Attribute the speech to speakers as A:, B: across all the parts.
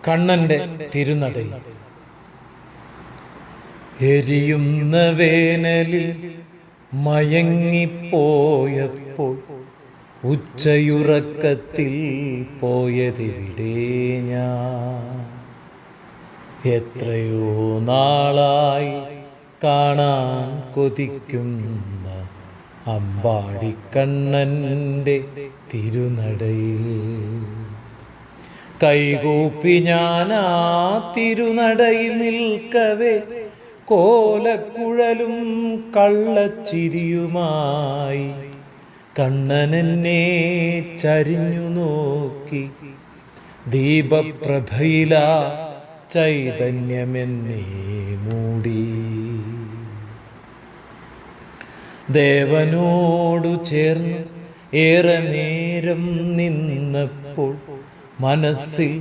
A: കണ്ണൻ്റെ തിരുനടയിൽ എരിയുന്ന വേനലിൽ മയങ്ങിപ്പോയപ്പോൾ ഉച്ചയുറക്കത്തിൽ പോയതെവിടെ ഞാൻ? എത്രയോ നാളായി കാണാൻ കൊതിക്കുന്ന അമ്പാടിക്കണ്ണൻ്റെ തിരുനടയിൽ കൈകൂപ്പി ഞാൻ ആ തിരുനടയിൽ നിൽക്കവേ കോലക്കുഴലും കള്ളച്ചിരിയുമായി കണ്ണനെന്നെ ചരിഞ്ഞു നോക്കി. ദീപപ്രഭയില ചൈതന്യമെന്നെ മൂടി. ദേവനോടു ചേർന്ന് ഏറെ നേരം നിന്നപ്പോൾ മനസ്സിൽ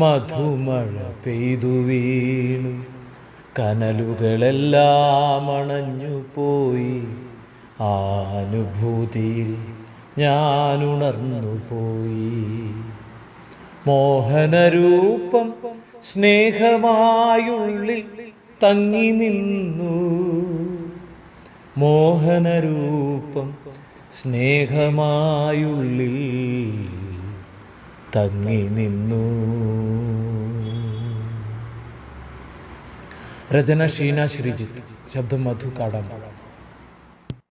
A: മധുമഴ പെയ്തു വീണു. കനലുകളെല്ലാം അണഞ്ഞു പോയി. ആ അനുഭൂതിയിൽ ഞാൻ ഉണർന്നു പോയി. മോഹനരൂപം സ്നേഹമായുള്ളിൽ തങ്ങി നിന്നു. മോഹനരൂപം സ്നേഹമായുള്ളിൽ തങ്ങി നിന്നു. രചന ഷീന ശ്രീജിത്ത്, ശബ്ദം മധു കാടാമ്പുഴ.